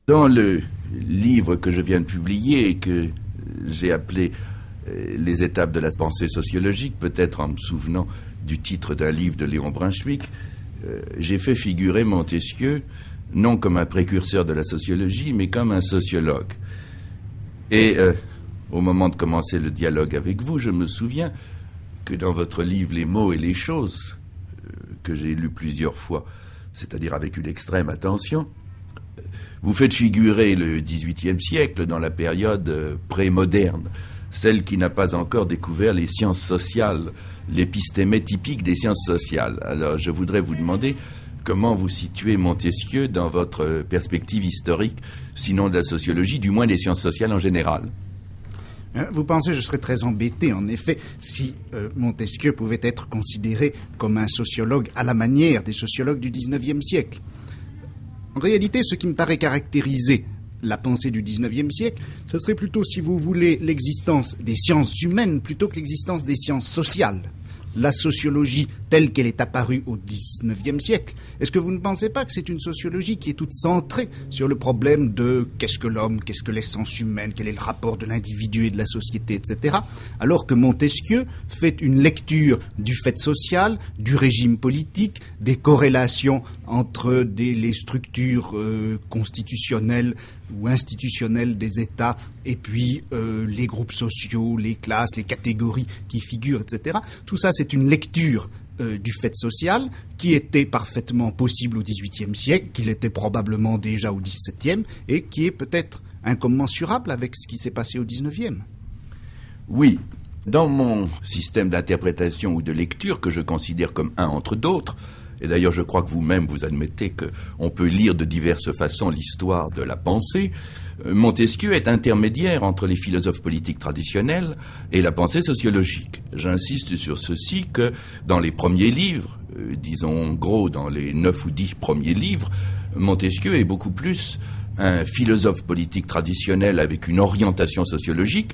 Dans le livre que je viens de publier et que j'ai appelé Les étapes de la pensée sociologique, peut-être en me souvenant du titre d'un livre de Léon Brunswick, j'ai fait figurer Montesquieu non comme un précurseur de la sociologie, mais comme un sociologue. Et au moment de commencer le dialogue avec vous, je me souviens que dans votre livre Les mots et les choses, que j'ai lu plusieurs fois, c'est-à-dire avec une extrême attention, vous faites figurer le XVIIIe siècle dans la période pré-moderne, celle qui n'a pas encore découvert les sciences sociales, l'épistémé typique des sciences sociales. Alors je voudrais vous demander comment vous situez Montesquieu dans votre perspective historique, sinon de la sociologie, du moins des sciences sociales en général. Vous pensez, je serais très embêté, en effet, si Montesquieu pouvait être considéré comme un sociologue à la manière des sociologues du XIXe siècle. En réalité, ce qui me paraît caractériser la pensée du XIXe siècle, ce serait plutôt, si vous voulez, l'existence des sciences humaines plutôt que l'existence des sciences sociales. La sociologie telle qu'elle est apparue au XIXe siècle. Est-ce que vous ne pensez pas que c'est une sociologie qui est toute centrée sur le problème de qu'est-ce que l'homme, qu'est-ce que l'essence humaine, quel est le rapport de l'individu et de la société, etc. Alors que Montesquieu fait une lecture du fait social, du régime politique, des corrélations entre les structures constitutionnelles ou institutionnelles des États et puis les groupes sociaux, les classes, les catégories qui figurent, etc. Tout ça, c'est une lecture du fait social qui était parfaitement possible au XVIIIe siècle, qu'il était probablement déjà au XVIIe et qui est peut-être incommensurable avec ce qui s'est passé au XIXe. Oui, dans mon système d'interprétation ou de lecture que je considère comme un entre d'autres, et d'ailleurs je crois que vous-même vous admettez qu'on peut lire de diverses façons l'histoire de la pensée, Montesquieu est intermédiaire entre les philosophes politiques traditionnels et la pensée sociologique. J'insiste sur ceci que dans les premiers livres, disons en gros dans les 9 ou 10 premiers livres, Montesquieu est beaucoup plus un philosophe politique traditionnel avec une orientation sociologique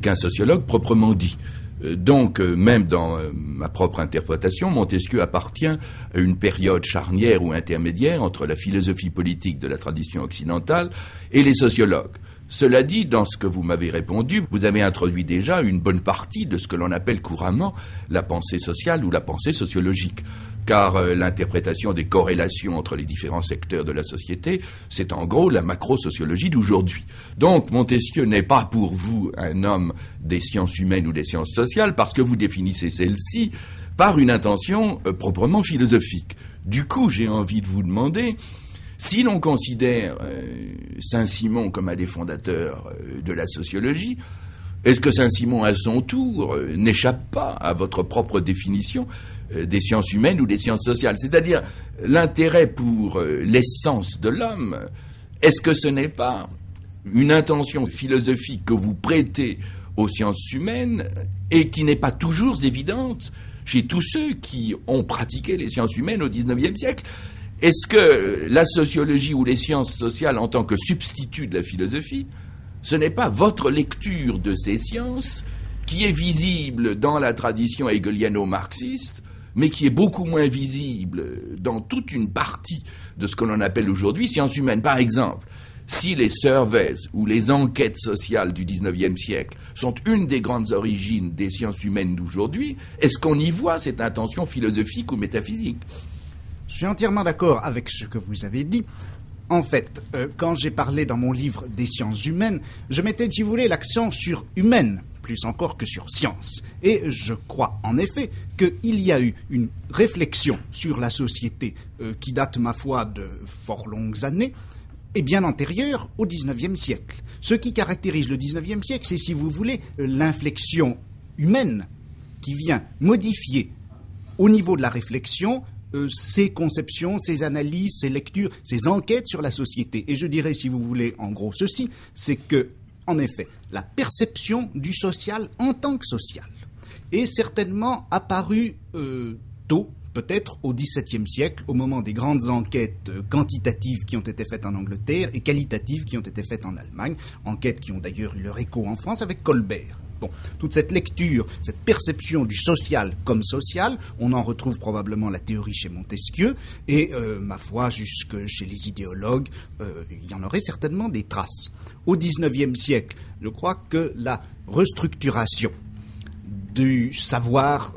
qu'un sociologue proprement dit. Donc, même dans ma propre interprétation, Montesquieu appartient à une période charnière ou intermédiaire entre la philosophie politique de la tradition occidentale et les sociologues. Cela dit, dans ce que vous m'avez répondu, vous avez introduit déjà une bonne partie de ce que l'on appelle couramment la pensée sociale ou la pensée sociologique. Car l'interprétation des corrélations entre les différents secteurs de la société, c'est en gros la macro-sociologie d'aujourd'hui. Donc Montesquieu n'est pas pour vous un homme des sciences humaines ou des sciences sociales parce que vous définissez celle-ci par une intention proprement philosophique. Du coup, j'ai envie de vous demander, si l'on considère Saint-Simon comme un des fondateurs de la sociologie, est-ce que Saint-Simon, à son tour, n'échappe pas à votre propre définition des sciences humaines ou des sciences sociales? C'est-à-dire, l'intérêt pour l'essence de l'homme, est-ce que ce n'est pas une intention philosophique que vous prêtez aux sciences humaines et qui n'est pas toujours évidente chez tous ceux qui ont pratiqué les sciences humaines au XIXe siècle? Est-ce que la sociologie ou les sciences sociales en tant que substitut de la philosophie, ce n'est pas votre lecture de ces sciences qui est visible dans la tradition hegeliano-marxiste, mais qui est beaucoup moins visible dans toute une partie de ce que l'on appelle aujourd'hui sciences humaines? Par exemple, si les surveys ou les enquêtes sociales du XIXe siècle sont une des grandes origines des sciences humaines d'aujourd'hui, est-ce qu'on y voit cette intention philosophique ou métaphysique? Je suis entièrement d'accord avec ce que vous avez dit. En fait, quand j'ai parlé dans mon livre des sciences humaines, je mettais, si vous voulez, l'accent sur humaine, plus encore que sur science. Et je crois, en effet, qu'il y a eu une réflexion sur la société qui date, ma foi, de fort longues années, et bien antérieure au XIXe siècle. Ce qui caractérise le XIXe siècle, c'est, si vous voulez, l'inflexion humaine qui vient modifier, au niveau de la réflexion, ses conceptions, ses analyses, ses lectures, ses enquêtes sur la société. Et je dirais, si vous voulez, en gros ceci, c'est que, en effet, la perception du social en tant que social est certainement apparue tôt, peut-être au XVIIe siècle, au moment des grandes enquêtes quantitatives qui ont été faites en Angleterre et qualitatives qui ont été faites en Allemagne, enquêtes qui ont d'ailleurs eu leur écho en France avec Colbert. Bon, toute cette lecture, cette perception du social comme social, on en retrouve probablement la théorie chez Montesquieu, et ma foi, jusque chez les idéologues, il y en aurait certainement des traces. Au XIXe siècle, je crois que la restructuration du savoir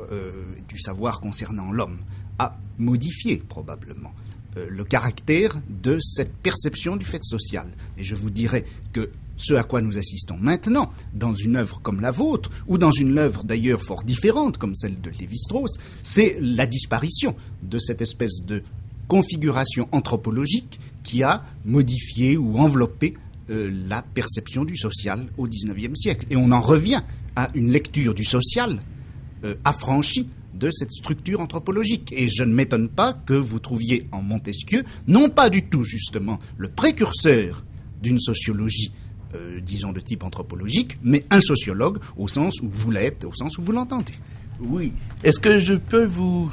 concernant l'homme a modifié probablement le caractère de cette perception du fait social. Et je vous dirais que ce à quoi nous assistons maintenant, dans une œuvre comme la vôtre, ou dans une œuvre d'ailleurs fort différente comme celle de Lévi-Strauss, c'est la disparition de cette espèce de configuration anthropologique qui a modifié ou enveloppé la perception du social au XIXe siècle. Et on en revient à une lecture du social affranchie de cette structure anthropologique. Et je ne m'étonne pas que vous trouviez en Montesquieu, non pas du tout justement le précurseur d'une sociologie disons de type anthropologique, mais un sociologue au sens où vous l'êtes, au sens où vous l'entendez. Oui. Est-ce que je peux vous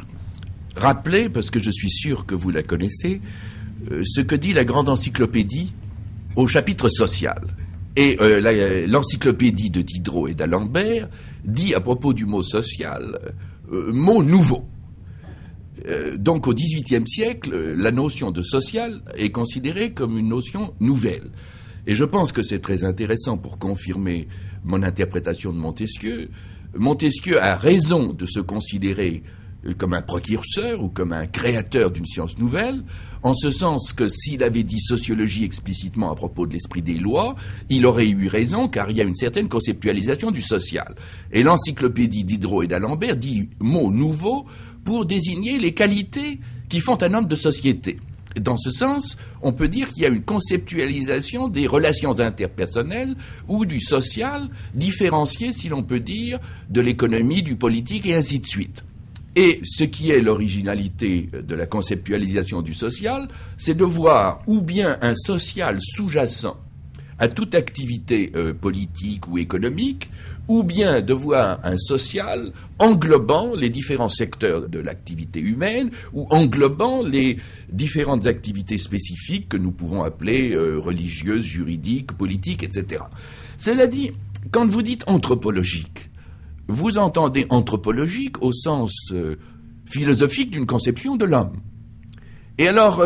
rappeler, parce que je suis sûr que vous la connaissez, ce que dit la grande encyclopédie au chapitre social. Et l'encyclopédie de Diderot et d'Alembert dit à propos du mot social, mot nouveau. Donc au XVIIIe siècle, la notion de social est considérée comme une notion nouvelle. Et je pense que c'est très intéressant pour confirmer mon interprétation de Montesquieu. Montesquieu a raison de se considérer comme un précurseur ou comme un créateur d'une science nouvelle, en ce sens que s'il avait dit sociologie explicitement à propos de l'esprit des lois, il aurait eu raison, car il y a une certaine conceptualisation du social. Et l'encyclopédie Diderot et d'Alembert dit mot nouveau pour désigner les qualités qui font un homme de société. Dans ce sens, on peut dire qu'il y a une conceptualisation des relations interpersonnelles ou du social, différencié, si l'on peut dire, de l'économie, du politique et ainsi de suite. Et ce qui est l'originalité de la conceptualisation du social, c'est de voir ou bien un social sous-jacent à toute activité politique ou économique, ou bien de voir un social englobant les différents secteurs de l'activité humaine, ou englobant les différentes activités spécifiques que nous pouvons appeler religieuses, juridiques, politiques, etc. Cela dit, quand vous dites anthropologique, vous entendez anthropologique au sens philosophique d'une conception de l'homme. Et alors,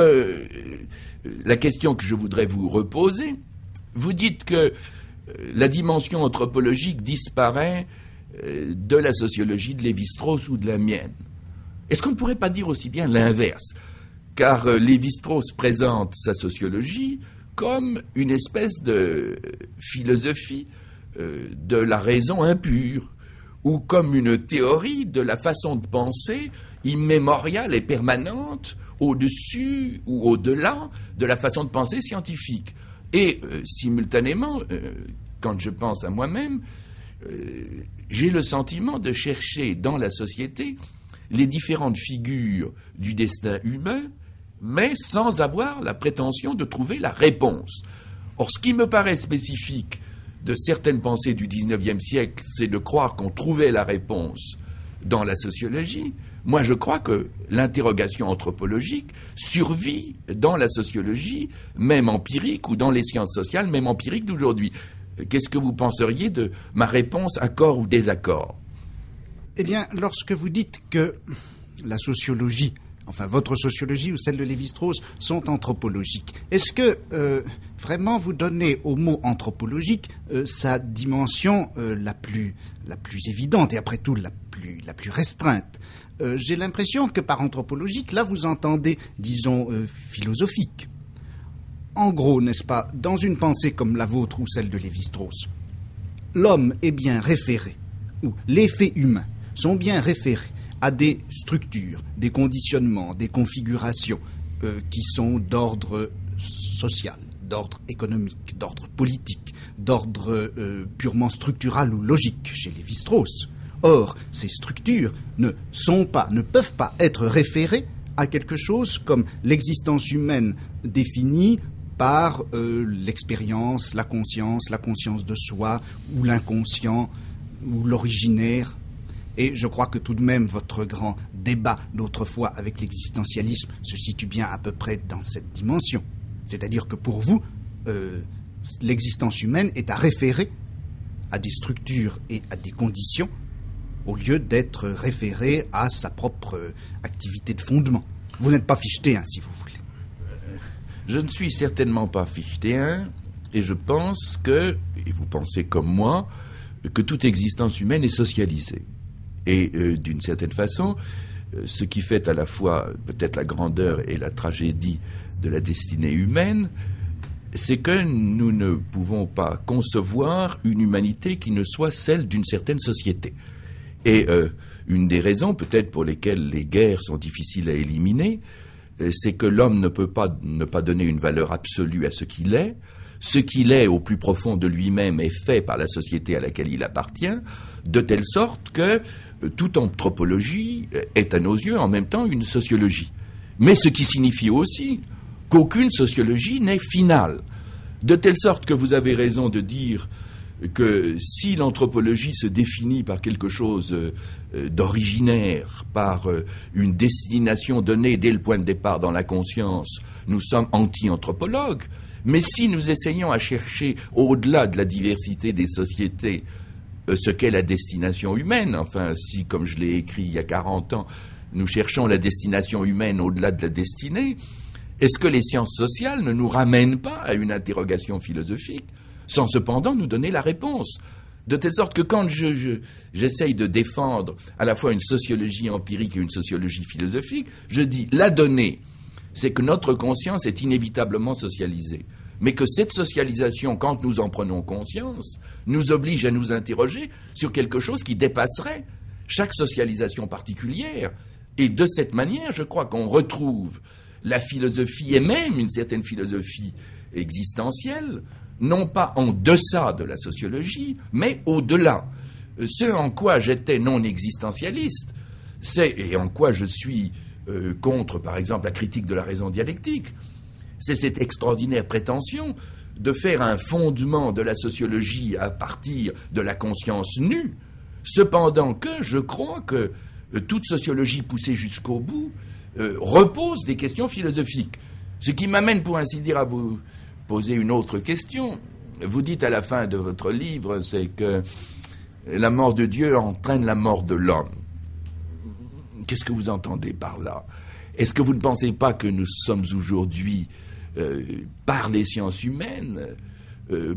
la question que je voudrais vous reposer, vous dites que la dimension anthropologique disparaît de la sociologie de Lévi-Strauss ou de la mienne. Est-ce qu'on ne pourrait pas dire aussi bien l'inverse? Car Lévi-Strauss présente sa sociologie comme une espèce de philosophie de la raison impure, ou comme une théorie de la façon de penser immémoriale et permanente au-dessus ou au-delà de la façon de penser scientifique. Et simultanément, quand je pense à moi-même, j'ai le sentiment de chercher dans la société les différentes figures du destin humain, mais sans avoir la prétention de trouver la réponse. Or, ce qui me paraît spécifique de certaines pensées du XIXe siècle, c'est de croire qu'on trouvait la réponse dans la sociologie. Moi, je crois que l'interrogation anthropologique survit dans la sociologie, même empirique, ou dans les sciences sociales, même empiriques d'aujourd'hui. Qu'est-ce que vous penseriez de ma réponse, accord ou désaccord? Eh bien, lorsque vous dites que la sociologie, enfin votre sociologie ou celle de Lévi-Strauss, sont anthropologiques, est-ce que vraiment vous donnez au mot anthropologique sa dimension la plus évidente et après tout la plus restreinte? J'ai l'impression que par anthropologique, là vous entendez, disons, philosophique. En gros, n'est-ce pas, dans une pensée comme la vôtre ou celle de Lévi-Strauss, l'homme est bien référé, ou les faits humains sont bien référés à des structures, des conditionnements, des configurations qui sont d'ordre social, d'ordre économique, d'ordre politique, d'ordre purement structural ou logique chez Lévi-Strauss. Or, ces structures ne peuvent pas être référées à quelque chose comme l'existence humaine définie par l'expérience, la conscience de soi, ou l'inconscient, ou l'originaire. Et je crois que tout de même, votre grand débat d'autrefois avec l'existentialisme se situe bien à peu près dans cette dimension. C'est-à-dire que pour vous, l'existence humaine est à référer à des structures et à des conditions, au lieu d'être référé à sa propre activité de fondement. Vous n'êtes pas fichtéen, si vous voulez. Je ne suis certainement pas fichtéen, et je pense que, et vous pensez comme moi, que toute existence humaine est socialisée. Et d'une certaine façon, ce qui fait à la fois peut-être la grandeur et la tragédie de la destinée humaine, c'est que nous ne pouvons pas concevoir une humanité qui ne soit celle d'une certaine société. Et une des raisons peut-être pour lesquelles les guerres sont difficiles à éliminer, c'est que l'homme ne peut pas ne pas donner une valeur absolue à ce qu'il est. Ce qu'il est au plus profond de lui-même est fait par la société à laquelle il appartient, de telle sorte que toute anthropologie est à nos yeux en même temps une sociologie. Mais ce qui signifie aussi qu'aucune sociologie n'est finale. De telle sorte que vous avez raison de dire que si l'anthropologie se définit par quelque chose d'originaire, par une destination donnée dès le point de départ dans la conscience, nous sommes anti-anthropologues. Mais si nous essayons à chercher, au-delà de la diversité des sociétés, ce qu'est la destination humaine, enfin, si, comme je l'ai écrit il y a 40 ans, nous cherchons la destination humaine au-delà de la destinée, est-ce que les sciences sociales ne nous ramènent pas à une interrogation philosophique, sans cependant nous donner la réponse? De telle sorte que quand j'essaye de défendre à la fois une sociologie empirique et une sociologie philosophique, je dis la donnée, c'est que notre conscience est inévitablement socialisée. Mais que cette socialisation, quand nous en prenons conscience, nous oblige à nous interroger sur quelque chose qui dépasserait chaque socialisation particulière. Et de cette manière, je crois qu'on retrouve la philosophie, et même une certaine philosophie existentielle, non pas en deçà de la sociologie, mais au-delà. Ce en quoi j'étais non existentialiste, et en quoi je suis contre, par exemple, la critique de la raison dialectique, c'est cette extraordinaire prétention de faire un fondement de la sociologie à partir de la conscience nue, cependant que je crois que toute sociologie poussée jusqu'au bout repose des questions philosophiques. Ce qui m'amène, pour ainsi dire, à vous poser une autre question. Vous dites à la fin de votre livre, c'est que la mort de Dieu entraîne la mort de l'homme. Qu'est-ce que vous entendez par là? Est-ce que vous ne pensez pas que nous sommes aujourd'hui, par les sciences humaines,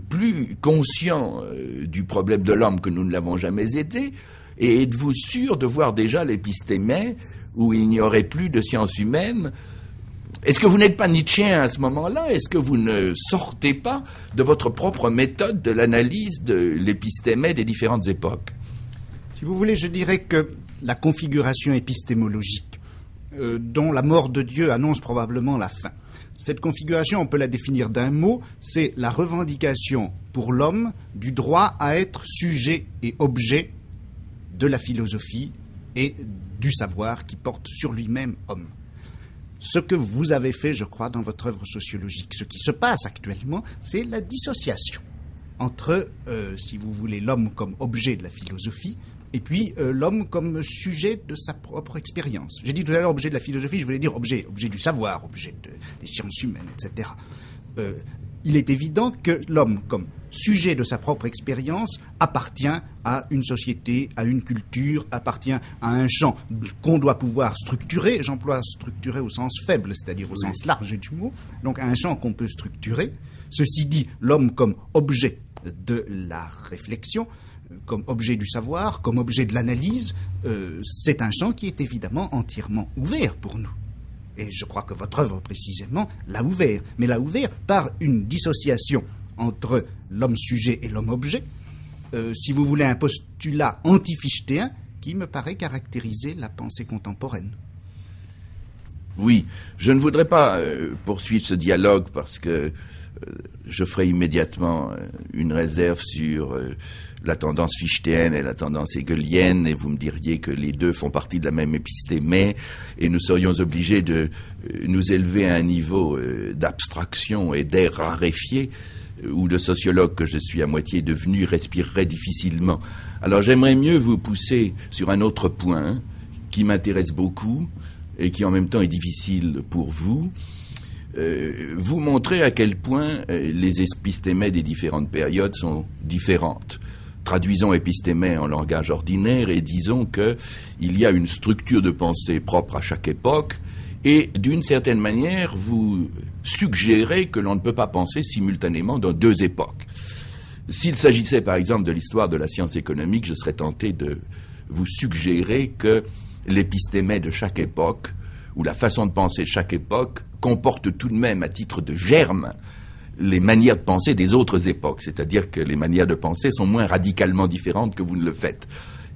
plus conscients du problème de l'homme que nous ne l'avons jamais été? Et êtes-vous sûr de voir déjà l'épistémé où il n'y aurait plus de sciences humaines? Est-ce que vous n'êtes pas nietzschéen à ce moment-là? Est-ce que vous ne sortez pas de votre propre méthode de l'analyse de l'épistémé des différentes époques? Si vous voulez, je dirais que la configuration épistémologique, dont la mort de Dieu annonce probablement la fin, cette configuration, on peut la définir d'un mot, c'est la revendication pour l'homme du droit à être sujet et objet de la philosophie et du savoir qui porte sur lui-même homme. Ce que vous avez fait, je crois, dans votre œuvre sociologique, ce qui se passe actuellement, c'est la dissociation entre, si vous voulez, l'homme comme objet de la philosophie et puis l'homme comme sujet de sa propre expérience. J'ai dit tout à l'heure objet de la philosophie, je voulais dire objet du savoir, objet des sciences humaines, etc. Il est évident que l'homme, comme sujet de sa propre expérience, appartient à une société, à une culture, appartient à un champ qu'on doit pouvoir structurer. J'emploie structurer au sens faible, c'est-à-dire au sens large du mot. Donc un champ qu'on peut structurer. Ceci dit, l'homme comme objet de la réflexion, comme objet du savoir, comme objet de l'analyse, c'est un champ qui est évidemment entièrement ouvert pour nous. Et je crois que votre œuvre, précisément, l'a ouvert. Mais l'a ouvert par une dissociation entre l'homme-sujet et l'homme-objet, si vous voulez, un postulat anti-fichéen qui me paraît caractériser la pensée contemporaine. Oui, je ne voudrais pas poursuivre ce dialogue parce que je ferai immédiatement une réserve sur la tendance fichéenne et la tendance hegelienne, et vous me diriez que les deux font partie de la même épistémé, et nous serions obligés de nous élever à un niveau d'abstraction et d'air raréfié, où le sociologue que je suis à moitié devenu respirerait difficilement. Alors j'aimerais mieux vous pousser sur un autre point qui m'intéresse beaucoup et qui en même temps est difficile pour vous. Vous montrer à quel point les épistémés des différentes périodes sont différentes. Traduisons épistémé en langage ordinaire et disons qu'il y a une structure de pensée propre à chaque époque et d'une certaine manière, vous suggérez que l'on ne peut pas penser simultanément dans deux époques. S'il s'agissait par exemple de l'histoire de la science économique, je serais tenté de vous suggérer que l'épistémé de chaque époque, ou la façon de penser de chaque époque, comporte tout de même à titre de germe les manières de penser des autres époques, c'est-à-dire que les manières de penser sont moins radicalement différentes que vous ne le faites.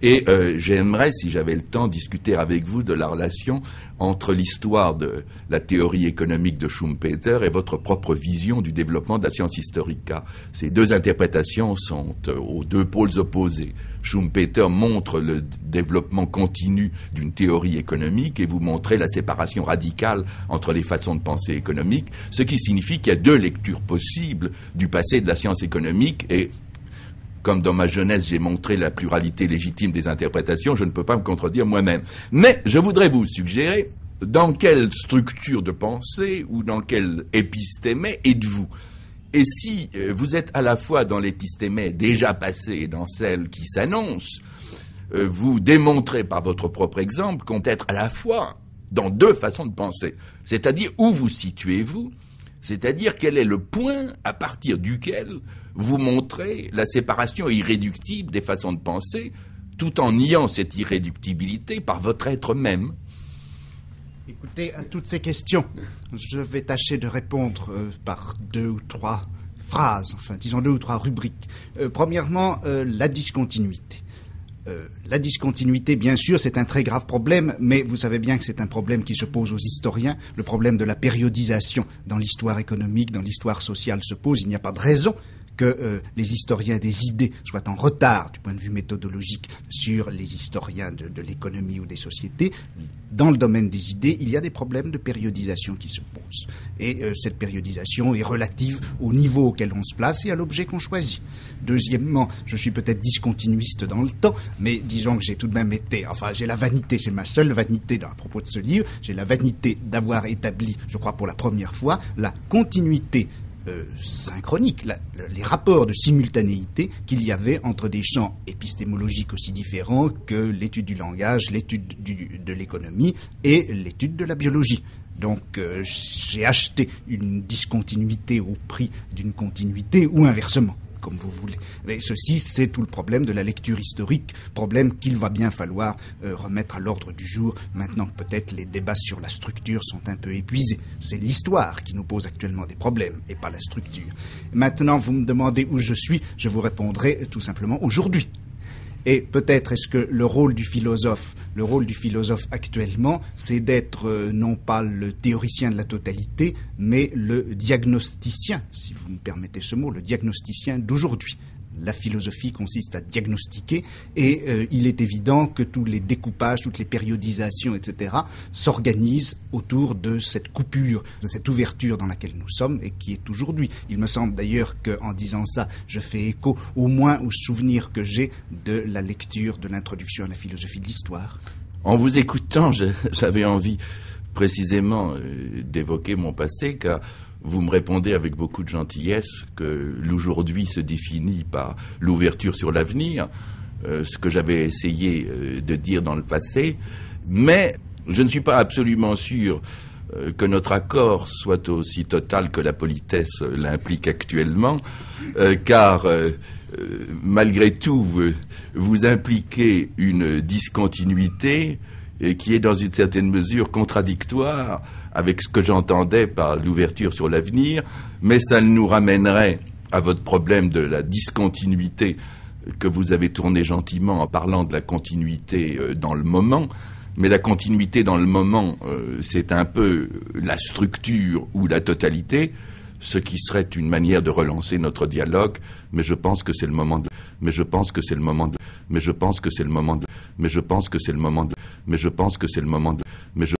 Et j'aimerais, si j'avais le temps, discuter avec vous de la relation entre l'histoire de la théorie économique de Schumpeter et votre propre vision du développement de la science historique. Car ces deux interprétations sont aux deux pôles opposés. Schumpeter montre le développement continu d'une théorie économique et vous montrez la séparation radicale entre les façons de penser économiques, ce qui signifie qu'il y a deux lectures possibles du passé de la science économique et comme dans ma jeunesse, j'ai montré la pluralité légitime des interprétations, je ne peux pas me contredire moi-même. Mais je voudrais vous suggérer dans quelle structure de pensée ou dans quel épistémé êtes-vous. Et si vous êtes à la fois dans l'épistémé déjà passé et dans celle qui s'annonce, vous démontrez par votre propre exemple qu'on peut être à la fois dans deux façons de penser. C'est-à-dire où vous situez-vous, c'est-à-dire quel est le point à partir duquel vous montrez la séparation irréductible des façons de penser, tout en niant cette irréductibilité par votre être même. Écoutez, à toutes ces questions, je vais tâcher de répondre par 2 ou 3 phrases, enfin disons 2 ou 3 rubriques. Premièrement, la discontinuité. La discontinuité, bien sûr, c'est un très grave problème, mais vous savez bien que c'est un problème qui se pose aux historiens. Le problème de la périodisation dans l'histoire économique, dans l'histoire sociale se pose. Il n'y a pas de raison que les historiens des idées soient en retard du point de vue méthodologique sur les historiens de l'économie ou des sociétés. Dans le domaine des idées, il y a des problèmes de périodisation qui se posent. Et cette périodisation est relative au niveau auquel on se place et à l'objet qu'on choisit. Deuxièmement, je suis peut-être discontinuiste dans le temps, mais disons que j'ai tout de même été, enfin j'ai la vanité, c'est ma seule vanité à propos de ce livre, j'ai la vanité d'avoir établi, je crois pour la première fois, la continuité synchronique, les rapports de simultanéité qu'il y avait entre des champs épistémologiques aussi différents que l'étude du langage, l'étude de l'économie et l'étude de la biologie. Donc j'ai acheté une discontinuité au prix d'une continuité ou inversement, comme vous voulez. Mais ceci, c'est tout le problème de la lecture historique, problème qu'il va bien falloir remettre à l'ordre du jour, maintenant que peut-être les débats sur la structure sont un peu épuisés. C'est l'histoire qui nous pose actuellement des problèmes, et pas la structure. Maintenant, vous me demandez où je suis, je vous répondrai tout simplement aujourd'hui. Et peut-être est-ce que le rôle du philosophe actuellement, c'est d'être non pas le théoricien de la totalité, mais le diagnosticien, si vous me permettez ce mot, le diagnosticien d'aujourd'hui. La philosophie consiste à diagnostiquer et il est évident que tous les découpages, toutes les périodisations, etc. s'organisent autour de cette coupure, de cette ouverture dans laquelle nous sommes et qui est aujourd'hui. Il me semble d'ailleurs qu'en disant ça, je fais écho au moins au souvenir que j'ai de la lecture de l'introduction à la philosophie de l'histoire. En vous écoutant, j'avais envie précisément d'évoquer mon passé, car vous me répondez avec beaucoup de gentillesse que l'aujourd'hui se définit par l'ouverture sur l'avenir, ce que j'avais essayé de dire dans le passé, mais je ne suis pas absolument sûr que notre accord soit aussi total que la politesse l'implique actuellement, car malgré tout, vous impliquez une discontinuité qui est dans une certaine mesure contradictoire avec ce que j'entendais par l'ouverture sur l'avenir, mais ça nous ramènerait à votre problème de la discontinuité que vous avez tourné gentiment en parlant de la continuité dans le moment. Mais la continuité dans le moment, c'est un peu la structure ou la totalité, ce qui serait une manière de relancer notre dialogue, mais je pense que c'est le moment de... Mais je pense que c'est le moment de... Mais je pense que c'est le moment de... Mais je pense que c'est le moment de... Mais je pense que c'est le moment de... Mais je